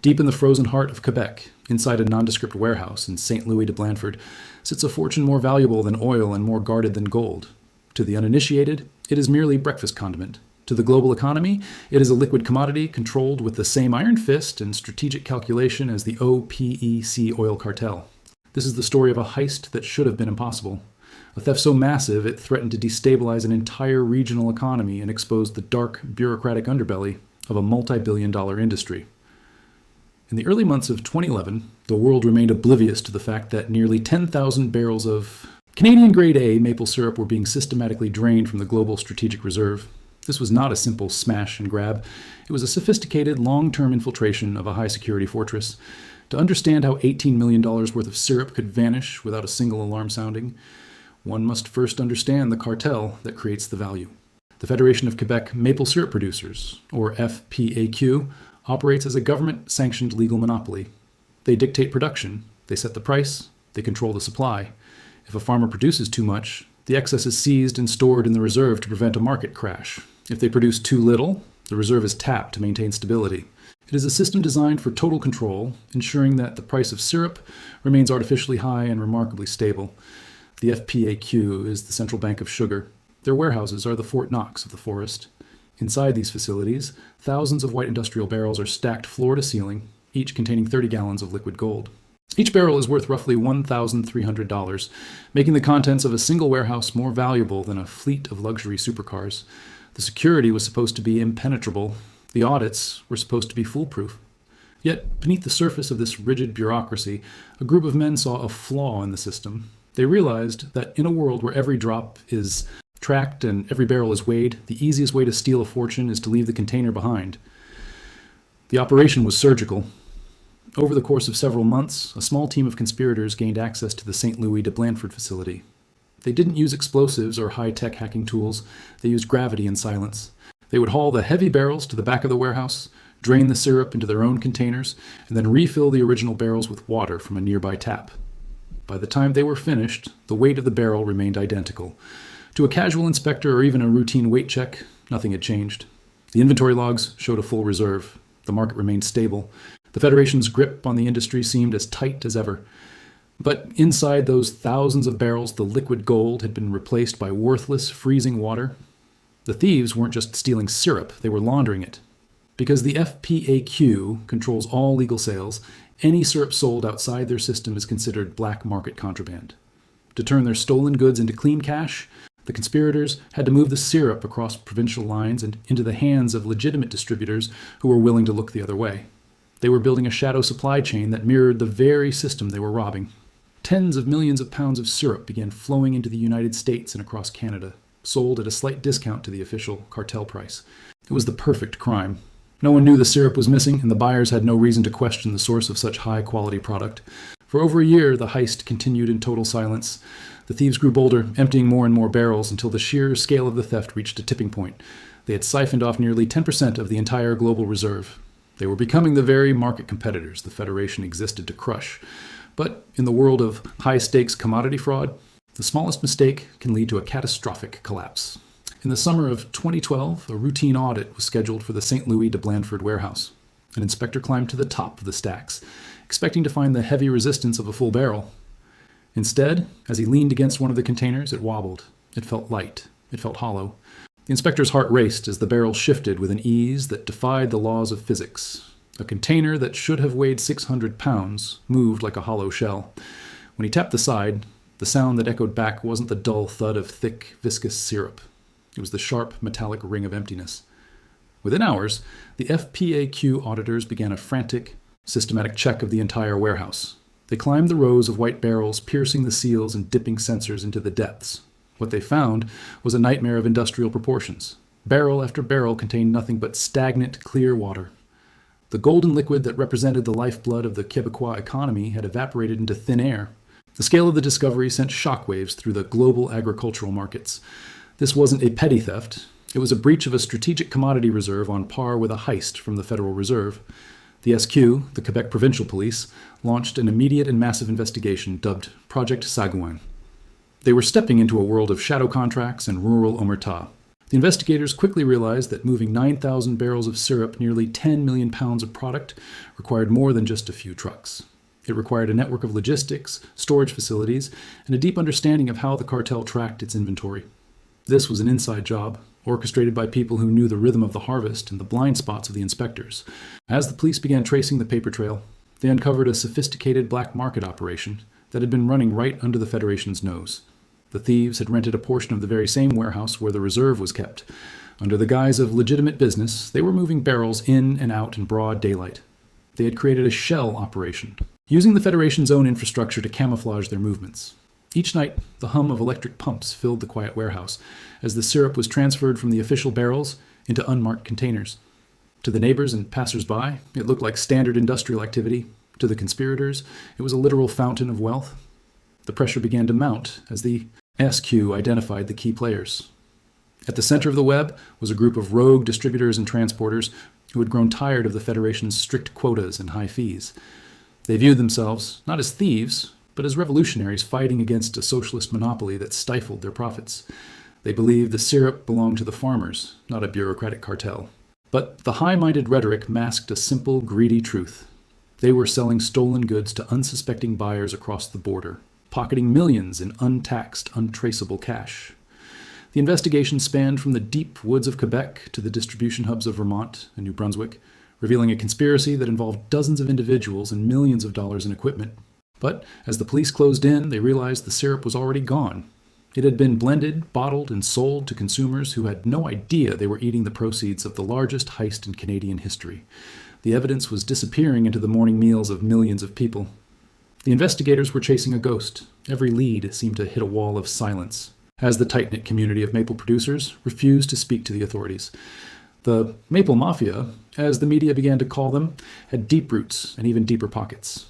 Deep in the frozen heart of Quebec, inside a nondescript warehouse in St. Louis de Blanford, sits a fortune more valuable than oil and more guarded than gold. To the uninitiated, it is merely breakfast condiment. To the global economy, it is a liquid commodity controlled with the same iron fist and strategic calculation as the OPEC oil cartel. This is the story of a heist that should have been impossible. A theft so massive it threatened to destabilize an entire regional economy and expose the dark, bureaucratic underbelly of a multi-billion-dollar industry. In the early months of 2011, the world remained oblivious to the fact that nearly 10,000 barrels of Canadian Grade A maple syrup were being systematically drained from the global strategic reserve. This was not a simple smash and grab. It was a sophisticated, long-term infiltration of a high-security fortress. To understand how $18 million worth of syrup could vanish without a single alarm sounding, one must first understand the cartel that creates the value. The Federation of Quebec Maple Syrup Producers, or FPAQ, operates as a government-sanctioned legal monopoly. They dictate production, they set the price, they control the supply. If a farmer produces too much, the excess is seized and stored in the reserve to prevent a market crash. If they produce too little, the reserve is tapped to maintain stability. It is a system designed for total control, ensuring that the price of syrup remains artificially high and remarkably stable. The FPAQ is the central bank of sugar. Their warehouses are the Fort Knox of the forest. Inside these facilities, thousands of white industrial barrels are stacked floor to ceiling, each containing 30 gallons of liquid gold. Each barrel is worth roughly $1,300, making the contents of a single warehouse more valuable than a fleet of luxury supercars. The security was supposed to be impenetrable. The audits were supposed to be foolproof. Yet, beneath the surface of this rigid bureaucracy, a group of men saw a flaw in the system. They realized that in a world where every drop is tracked and every barrel is weighed, the easiest way to steal a fortune is to leave the container behind. The operation was surgical. Over the course of several months, a small team of conspirators gained access to the St. Louis de Blanford facility. They didn't use explosives or high-tech hacking tools. They used gravity and silence. They would haul the heavy barrels to the back of the warehouse, drain the syrup into their own containers, and then refill the original barrels with water from a nearby tap. By the time they were finished, the weight of the barrel remained identical. To a casual inspector or even a routine weight check, nothing had changed. The inventory logs showed a full reserve. The market remained stable. The Federation's grip on the industry seemed as tight as ever. But inside those thousands of barrels, the liquid gold had been replaced by worthless, freezing water. The thieves weren't just stealing syrup, they were laundering it. Because the FPAQ controls all legal sales, any syrup sold outside their system is considered black market contraband. To turn their stolen goods into clean cash, the conspirators had to move the syrup across provincial lines and into the hands of legitimate distributors who were willing to look the other way. They were building a shadow supply chain that mirrored the very system they were robbing. Tens of millions of pounds of syrup began flowing into the United States and across Canada, sold at a slight discount to the official cartel price. It was the perfect crime. No one knew the syrup was missing, and the buyers had no reason to question the source of such high-quality product. For over a year, the heist continued in total silence. The thieves grew bolder, emptying more and more barrels until the sheer scale of the theft reached a tipping point. They had siphoned off nearly 10% of the entire global reserve. They were becoming the very market competitors the Federation existed to crush. But in the world of high-stakes commodity fraud, the smallest mistake can lead to a catastrophic collapse. In the summer of 2012, a routine audit was scheduled for the St. Louis de Blanford warehouse. An inspector climbed to the top of the stacks, expecting to find the heavy resistance of a full barrel. Instead, as he leaned against one of the containers, it wobbled. It felt light. It felt hollow. The inspector's heart raced as the barrel shifted with an ease that defied the laws of physics. A container that should have weighed 600 pounds moved like a hollow shell. When he tapped the side, the sound that echoed back wasn't the dull thud of thick, viscous syrup. It was the sharp, metallic ring of emptiness. Within hours, the FPAQ auditors began a frantic, systematic check of the entire warehouse. They climbed the rows of white barrels, piercing the seals and dipping sensors into the depths. What they found was a nightmare of industrial proportions. Barrel after barrel contained nothing but stagnant, clear water. The golden liquid that represented the lifeblood of the Quebecois economy had evaporated into thin air. The scale of the discovery sent shockwaves through the global agricultural markets. This wasn't a petty theft. It was a breach of a strategic commodity reserve on par with a heist from the Federal Reserve. The SQ, the Quebec Provincial Police, launched an immediate and massive investigation dubbed Project Sagouin. They were stepping into a world of shadow contracts and rural omerta. The investigators quickly realized that moving 9,000 barrels of syrup, nearly 10 million pounds of product, required more than just a few trucks. It required a network of logistics, storage facilities, and a deep understanding of how the cartel tracked its inventory. This was an inside job, orchestrated by people who knew the rhythm of the harvest and the blind spots of the inspectors. As the police began tracing the paper trail, they uncovered a sophisticated black market operation that had been running right under the Federation's nose. The thieves had rented a portion of the very same warehouse where the reserve was kept. Under the guise of legitimate business, they were moving barrels in and out in broad daylight. They had created a shell operation, using the Federation's own infrastructure to camouflage their movements. Each night, the hum of electric pumps filled the quiet warehouse as the syrup was transferred from the official barrels into unmarked containers. To the neighbors and passers-by, it looked like standard industrial activity. To the conspirators, it was a literal fountain of wealth. The pressure began to mount as the SQ identified the key players. At the center of the web was a group of rogue distributors and transporters who had grown tired of the Federation's strict quotas and high fees. They viewed themselves not as thieves, but as revolutionaries fighting against a socialist monopoly that stifled their profits. They believed the syrup belonged to the farmers, not a bureaucratic cartel. But the high-minded rhetoric masked a simple, greedy truth. They were selling stolen goods to unsuspecting buyers across the border, pocketing millions in untaxed, untraceable cash. The investigation spanned from the deep woods of Quebec to the distribution hubs of Vermont and New Brunswick, revealing a conspiracy that involved dozens of individuals and millions of dollars in equipment. But as the police closed in, they realized the syrup was already gone. It had been blended, bottled, and sold to consumers who had no idea they were eating the proceeds of the largest heist in Canadian history. The evidence was disappearing into the morning meals of millions of people. The investigators were chasing a ghost. Every lead seemed to hit a wall of silence, as the tight-knit community of maple producers refused to speak to the authorities. The Maple Mafia, as the media began to call them, had deep roots and even deeper pockets.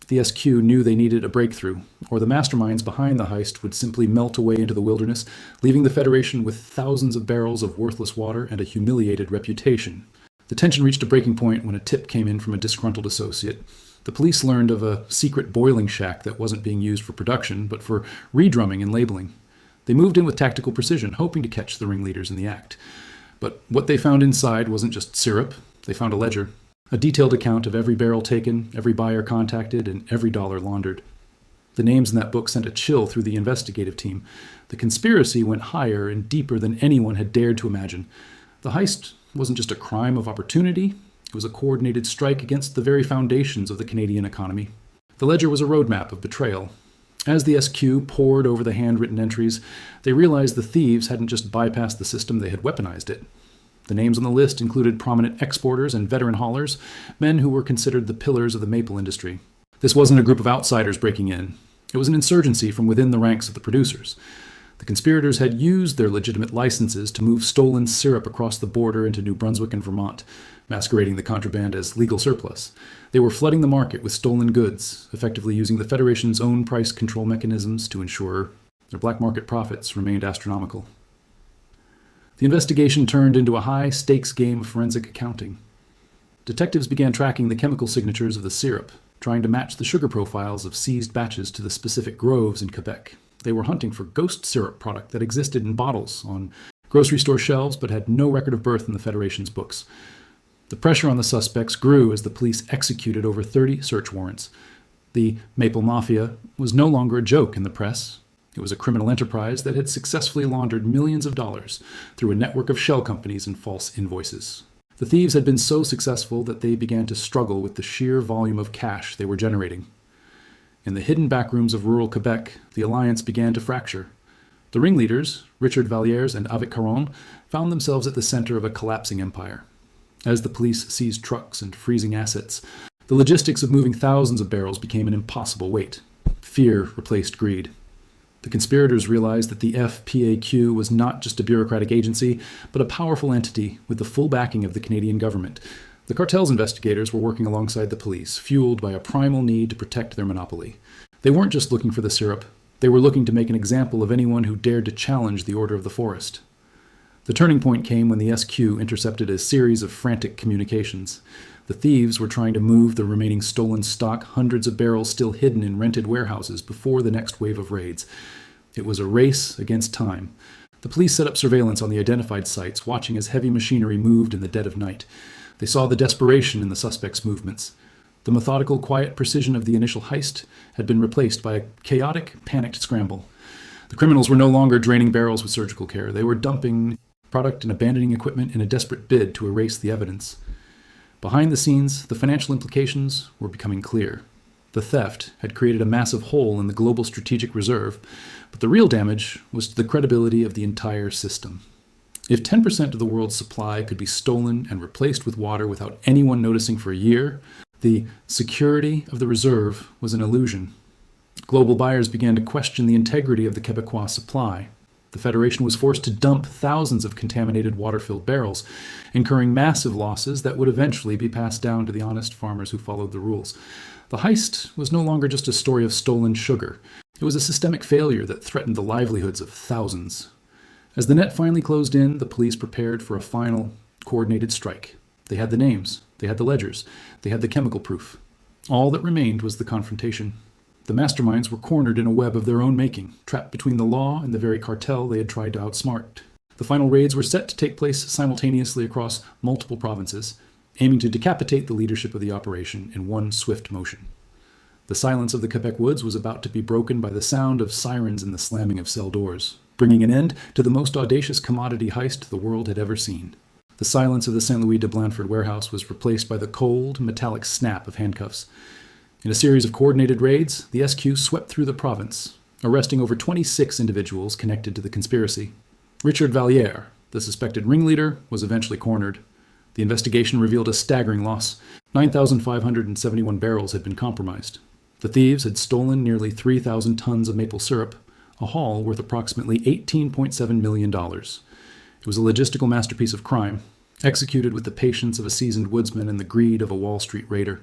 The SQ knew they needed a breakthrough, or the masterminds behind the heist would simply melt away into the wilderness, leaving the Federation with thousands of barrels of worthless water and a humiliated reputation. The tension reached a breaking point when a tip came in from a disgruntled associate. The police learned of a secret boiling shack that wasn't being used for production, but for redrumming and labeling. They moved in with tactical precision, hoping to catch the ringleaders in the act. But what they found inside wasn't just syrup. They found a ledger. A detailed account of every barrel taken, every buyer contacted, and every dollar laundered. The names in that book sent a chill through the investigative team. The conspiracy went higher and deeper than anyone had dared to imagine. The heist wasn't just a crime of opportunity, it was a coordinated strike against the very foundations of the Canadian economy. The ledger was a roadmap of betrayal. As the SQ pored over the handwritten entries, they realized the thieves hadn't just bypassed the system, they had weaponized it. The names on the list included prominent exporters and veteran haulers, men who were considered the pillars of the maple industry. This wasn't a group of outsiders breaking in. It was an insurgency from within the ranks of the producers. The conspirators had used their legitimate licenses to move stolen syrup across the border into New Brunswick and Vermont, masquerading the contraband as legal surplus. They were flooding the market with stolen goods, effectively using the Federation's own price control mechanisms to ensure their black market profits remained astronomical. The investigation turned into a high-stakes game of forensic accounting. Detectives began tracking the chemical signatures of the syrup, trying to match the sugar profiles of seized batches to the specific groves in Quebec. They were hunting for ghost syrup product that existed in bottles on grocery store shelves but had no record of birth in the Federation's books. The pressure on the suspects grew as the police executed over 30 search warrants. The Maple Mafia was no longer a joke in the press. It was a criminal enterprise that had successfully laundered millions of dollars through a network of shell companies and false invoices. The thieves had been so successful that they began to struggle with the sheer volume of cash they were generating. In the hidden backrooms of rural Quebec, the alliance began to fracture. The ringleaders, Richard Vallières and Avec Caron, found themselves at the center of a collapsing empire. As the police seized trucks and freezing assets, the logistics of moving thousands of barrels became an impossible weight. Fear replaced greed. The conspirators realized that the FPAQ was not just a bureaucratic agency, but a powerful entity with the full backing of the Canadian government. The cartel's investigators were working alongside the police, fueled by a primal need to protect their monopoly. They weren't just looking for the syrup. They were looking to make an example of anyone who dared to challenge the order of the forest. The turning point came when the SQ intercepted a series of frantic communications. The thieves were trying to move the remaining stolen stock, hundreds of barrels still hidden in rented warehouses, before the next wave of raids. It was a race against time. The police set up surveillance on the identified sites, watching as heavy machinery moved in the dead of night. They saw the desperation in the suspects' movements. The methodical, quiet precision of the initial heist had been replaced by a chaotic, panicked scramble. The criminals were no longer draining barrels with surgical care. They were dumping product and abandoning equipment in a desperate bid to erase the evidence. Behind the scenes, the financial implications were becoming clear. The theft had created a massive hole in the global strategic reserve, but the real damage was to the credibility of the entire system. If 10% of the world's supply could be stolen and replaced with water without anyone noticing for a year, the security of the reserve was an illusion. Global buyers began to question the integrity of the Quebecois supply. The Federation was forced to dump thousands of contaminated water-filled barrels, incurring massive losses that would eventually be passed down to the honest farmers who followed the rules. The heist was no longer just a story of stolen sugar. It was a systemic failure that threatened the livelihoods of thousands. As the net finally closed in, the police prepared for a final, coordinated strike. They had the names, they had the ledgers, they had the chemical proof. All that remained was the confrontation. The masterminds were cornered in a web of their own making, trapped between the law and the very cartel they had tried to outsmart. The final raids were set to take place simultaneously across multiple provinces, aiming to decapitate the leadership of the operation in one swift motion. The silence of the Quebec woods was about to be broken by the sound of sirens and the slamming of cell doors, bringing an end to the most audacious commodity heist the world had ever seen. The silence of the St. Louis de Blandford warehouse was replaced by the cold, metallic snap of handcuffs. In a series of coordinated raids, the SQ swept through the province, arresting over 26 individuals connected to the conspiracy. Richard Valliere, the suspected ringleader, was eventually cornered. The investigation revealed a staggering loss. 9,571 barrels had been compromised. The thieves had stolen nearly 3,000 tons of maple syrup, a haul worth approximately $18.7 million. It was a logistical masterpiece of crime, executed with the patience of a seasoned woodsman and the greed of a Wall Street raider.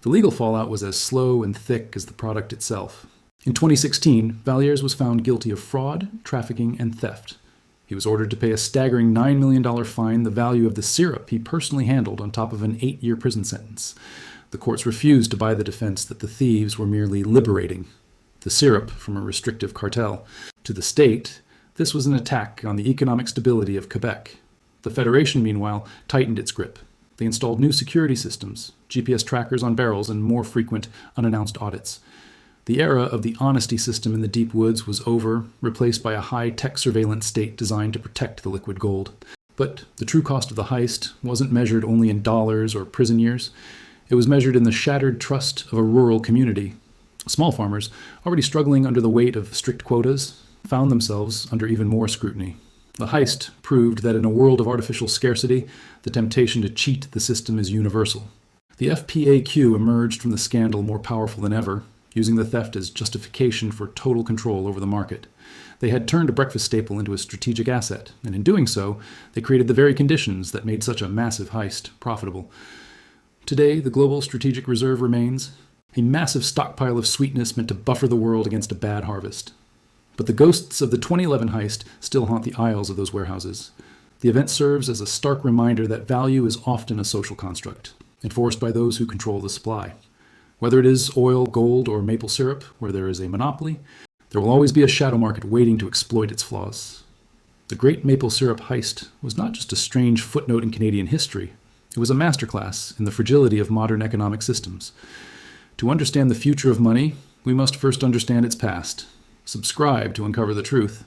The legal fallout was as slow and thick as the product itself. In 2016, Vallières was found guilty of fraud, trafficking, and theft. He was ordered to pay a staggering $9 million fine, the value of the syrup he personally handled, on top of an 8-year prison sentence. The courts refused to buy the defense that the thieves were merely liberating the syrup from a restrictive cartel. To the state, this was an attack on the economic stability of Quebec. The Federation, meanwhile, tightened its grip. They installed new security systems, GPS trackers on barrels, and more frequent, unannounced audits. The era of the honesty system in the deep woods was over, replaced by a high-tech surveillance state designed to protect the liquid gold. But the true cost of the heist wasn't measured only in dollars or prison years. It was measured in the shattered trust of a rural community. Small farmers, already struggling under the weight of strict quotas, found themselves under even more scrutiny. The heist proved that in a world of artificial scarcity, the temptation to cheat the system is universal. The FPAQ emerged from the scandal more powerful than ever, using the theft as justification for total control over the market. They had turned a breakfast staple into a strategic asset, and in doing so, they created the very conditions that made such a massive heist profitable. Today, the global strategic reserve remains a massive stockpile of sweetness meant to buffer the world against a bad harvest. But the ghosts of the 2011 heist still haunt the aisles of those warehouses. The event serves as a stark reminder that value is often a social construct, enforced by those who control the supply. Whether it is oil, gold, or maple syrup, where there is a monopoly, there will always be a shadow market waiting to exploit its flaws. The Great Maple Syrup Heist was not just a strange footnote in Canadian history. It was a masterclass in the fragility of modern economic systems. To understand the future of money, we must first understand its past. Subscribe to uncover the truth.